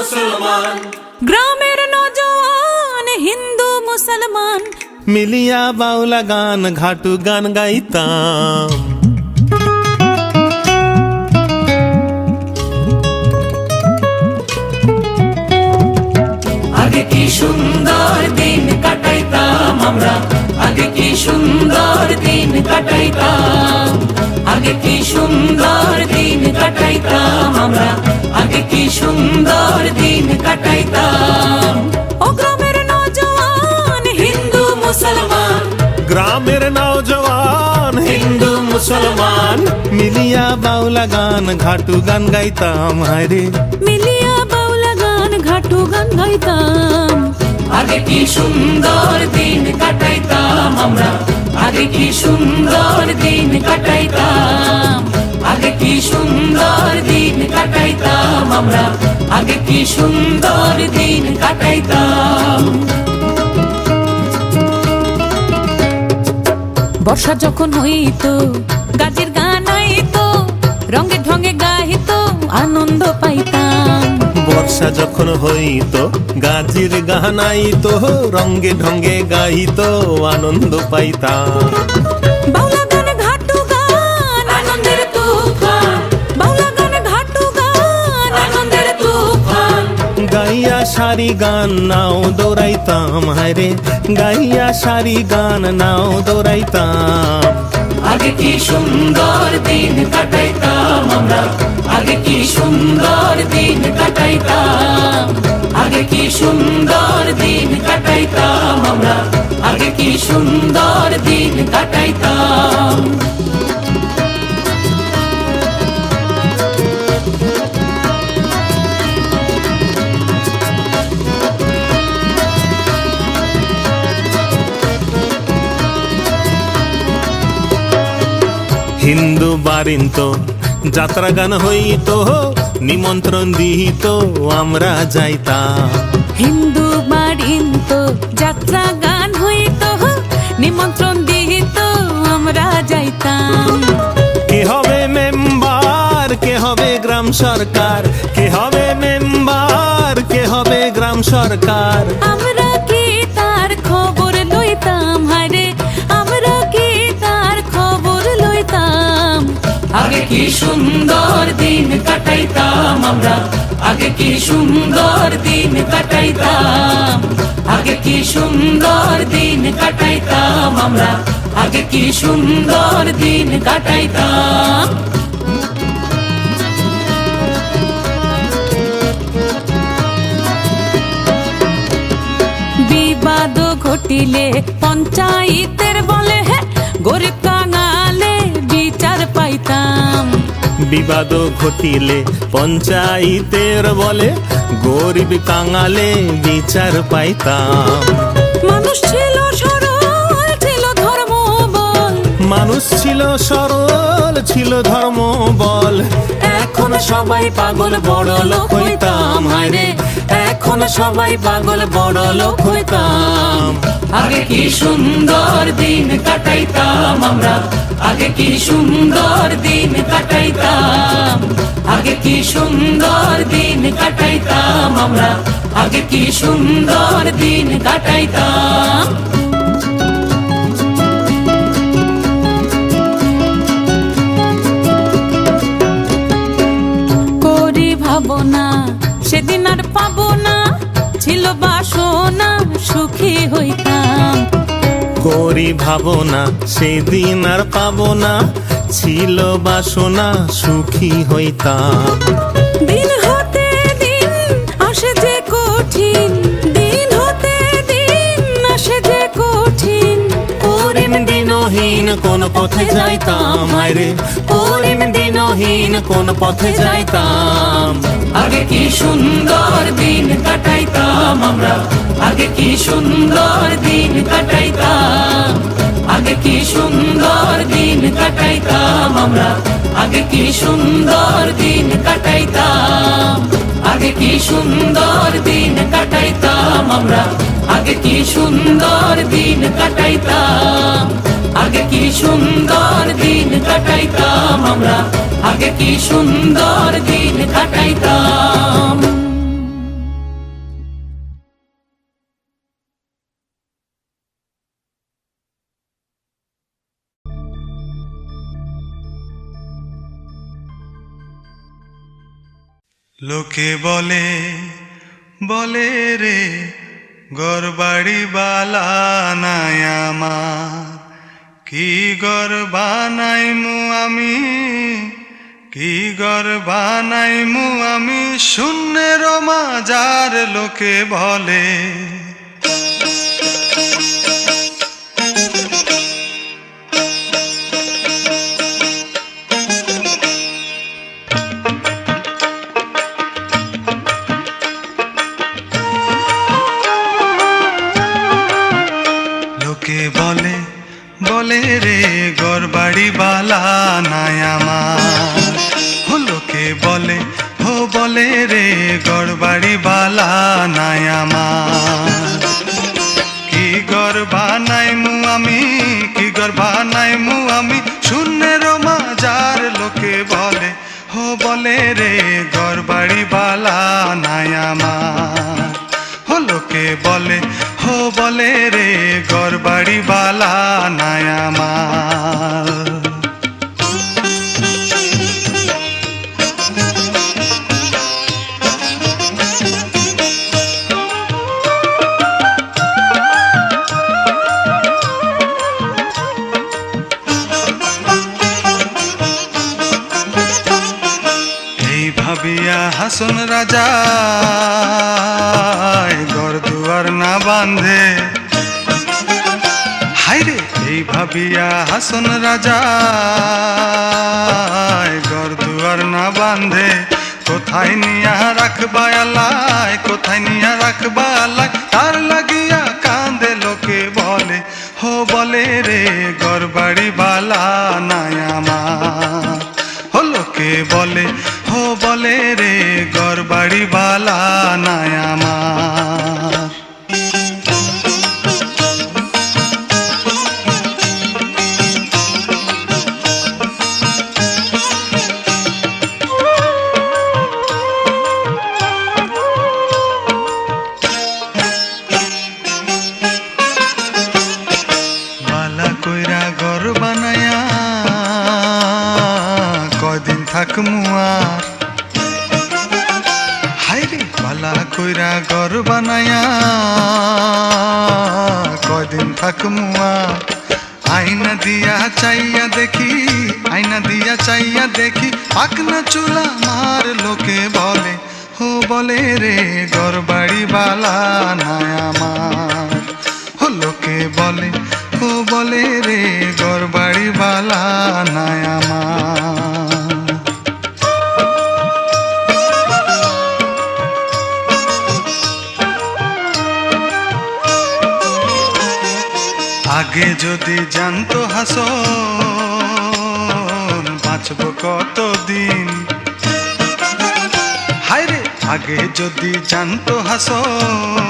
মুসলমান। গ্রামের নজওয়ান হিন্দু মুসলমান মিলিয়া বাউলা গান ঘাটু গান গাইতাম। আগে কি সুন্দর দিন কাটাইতাম আমরা, আগে কি সুন্দর দিন কাটাইতাম, আগে কি সুন্দর দিন কাটাইতাম আমরা, আগে কি সুন্দর দিন কাটাইতাম। ও গ্রামের নজওয়ান হিন্দু মুসলমান, গ্রামের নওজওয়ান হিন্দু মুসলমান মিলিয়া বাউলা গান ঘাটু গান গাইতাম। হায়রে মিলিয়া বাউলা গান ঘাটু গান গাইতাম। আগে কি সুন্দর দিন কাটাইতাম আমরা, আগে কি সুন্দর দিন কাটাইতাম, আগে কি সুন্দর দিন কাটাইতাম আমরা, আগে কি সুন্দর দিন কাটাইতাম। বর্ষা যখন হইতো গাজের গান আইতো, রঙে ঢঙে গাইতো আনন্দ পাইতাম। বর্ষা যখন হইতো গাজির গান আইতো, রঙ্গে ঢঙ্গে গাইতো আনন্দ পাইতাম। বাউলা গান ঘাটু গান আনন্দের তুফান, বাউলা গান ঘাটু গান আনন্দের তুফান। গাইয়া সারি গান নাও দৌড়াইতাম। হায়রে গাইয়া সারি গান নাও দৌড়াইতাম। আগে কি সুন্দর দিন কাটাইতাম আমরা, আগে কি সুন্দর দিন কাটাইতাম, আগে কি সুন্দর দিন কাটাইতাম আমরা, আগে কি সুন্দর দিন কাটাইতাম। হিন্দু বারিন্ত যাত্রা গান হইতো, নিমন্ত্রণ দিত আমরা যাইতাম। হিন্দু বাড়িতো যাত্রা গান হইতো, নিমন্ত্রণ দিত আমরা যাইতাম। কে হবে মেম্বার, কে হবে গ্রাম সরকার, কে হবে মেম্বার, কে হবে গ্রাম সরকার। আমরা কি তার খবর লইতাম, হায়রে আমরা কি তার খবর লইতাম। আগে কি সুন্দর দিন কাটাইতাম আমরা, আগে কি সুন্দর দিন কাটাইতাম, আগে কি সুন্দর দিন কাটাইতাম আমরা, আগে কি সুন্দর দিন কাটাইতাম। বিবাদ ঘটিলে পঞ্চায়েতের বলে গরিব কাঙালে বিচার পাইতাম। বিবাদ ঘটিলে পঞ্চায়েতের বলে গরিব কাঙালে বিচার পাইতাম। মানুষ ছিল সরল ছিল ধর্ম বল, মানুষ ছিল সরল ছিল ধর্ম বল। এখন সবাই পাগল বড় লোক হইতাম। হায়রে এখন সবাই পাগল বড় লোক হইতাম। আগে কি সুন্দর দিন কাটাইতাম আমরা, আগে কি সুন্দর দিন কাটাইতাম, আগে কি সুন্দর দিন কাটাইতাম আমরা, আগে কি সুন্দর দিন কাটাইতাম। করি ভাবনা সেদিন আর পাবো না, ছিল বাসনা সুখী হইতাম। করি ভাবনা সেদিন আর পাবো না, ছিল বাসনা সুখী হইতাম। দিন হতে দিন আসে যে কঠিন, দিন হতে দিন আসে যে কঠিন। করিম দিনহীন কোন পথে যাইতাম। হায়রে করিম দিনহীন কোন পথে যাইতাম। আগে কি সুন্দর দিন কাটাইতাম আমরা, আগে কি সুন্দর দিন কাটাইতাম, আগে কি সুন্দর দিন কাটাইতাম আমরা, আগে কি সুন্দর দিন কাটাইতাম, আগে কি সুন্দর দিন কাটাইতাম আমরা, আগে কি সুন্দর দিন কাটাইতাম, আগে কি সুন্দর দিন কাটাইতাম আমরা, আগে কি সুন্দর দিন কাটাইতাম। লোকে বলে বলে রে ঘর বাড়ি বালা নাই আমার, কি ঘর বানাইমু আমি, কি ঘর বানাইমু আমি শূন্যের মাজার লোকে বলে। লোকে বলে বলে রে ঘর বাড়ি বালা নাই আমার, লোকে বলে বলে রে ঘর বাড়ি বালা নাই আমার, কি ঘর বানাইমু আমি, কি ঘর বানাইমু আমি শূন্যের মাজার লোকে বলে বলে রে ঘর বাড়ি বালা নাই আমার, লোকে বলে বলে রে ঘর বাড়ি বালা নাই আমার। এই ভাবিয়া হাসন রাজা ঘর দুয়ার না বাঁধে, হাইরে এই ভাবিয়া হাসন রাজা ঘর দুয়ার না বাঁধে, কোথায় নিয়া রাখবা আল্লাহ, কোথায় নিয়া রাখবা আল্লাহ তার লাগিয়া কান্দে লোকে বলে বলে রে ঘর বাড়ি বালা নাই আমার, লোকে বলে বলে রে ঘর বাড়ি বালা নাই আমার। বালা কইরা ঘর বানায়া কয়দিন থাকমু আর, হাইরে বালা কইরা ঘর বানায়া কয়দিন থাকমু আর, আয়না দিয়া চাইয়া দেখি, আয়না দিয়া চাইয়া দেখি পাকনা চুলা মার লোকে বলে বলে রে ঘর বাড়ি বালা নাই আমার, লোকে বলে বলে রে ঘর বাড়ি বালা নাই আমার। আগে যদি জানতো হাসন বাঁচবো কতদিন, হায়রে আগে যদি জানতো হাসন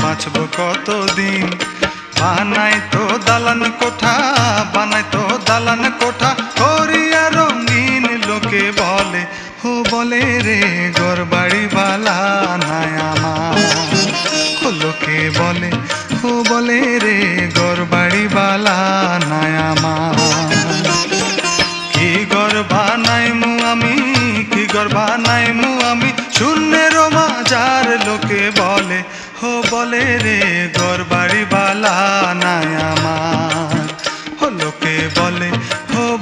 বাঁচবো কতদিন, বানাই তো দালান কোঠা, বানাই তো দালান কোঠা করিয়া রঙিন লোকে বলে বলে রে ঘর বাড়ি বালা নাই আমার, লোকে বলে বলে রে ঘর বাড়ি বালা নাই আমার, কি ঘর বানাইমু আমি, কি ঘর বানাইমু আমি শূন্যের মাজার লোকে বলে বলে রে ঘর বাড়ি বালা নাই আমার, লোকে বলে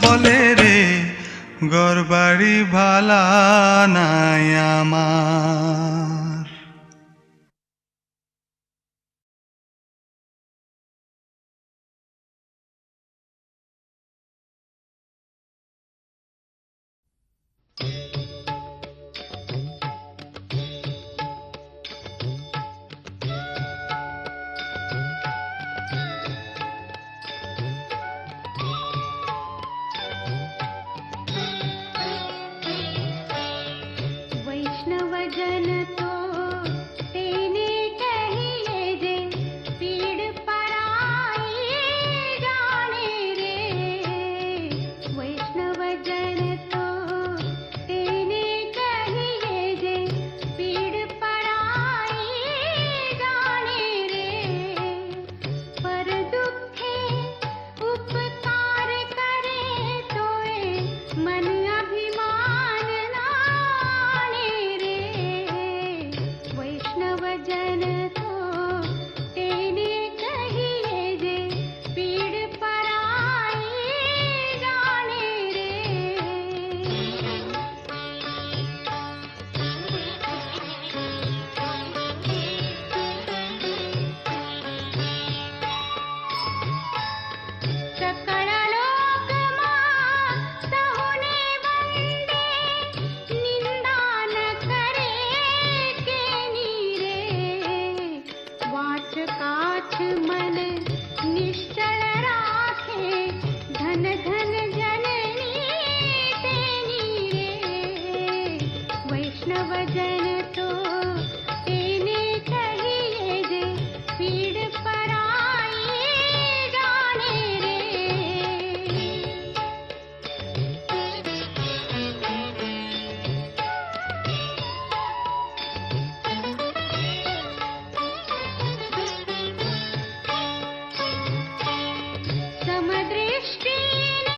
বলে রে ঘর বাড়ি বালা নাই আমার। वैष्णव जन तो तेने कहिए जे पीड़ पराई जाने रे, वैष्णव जन तो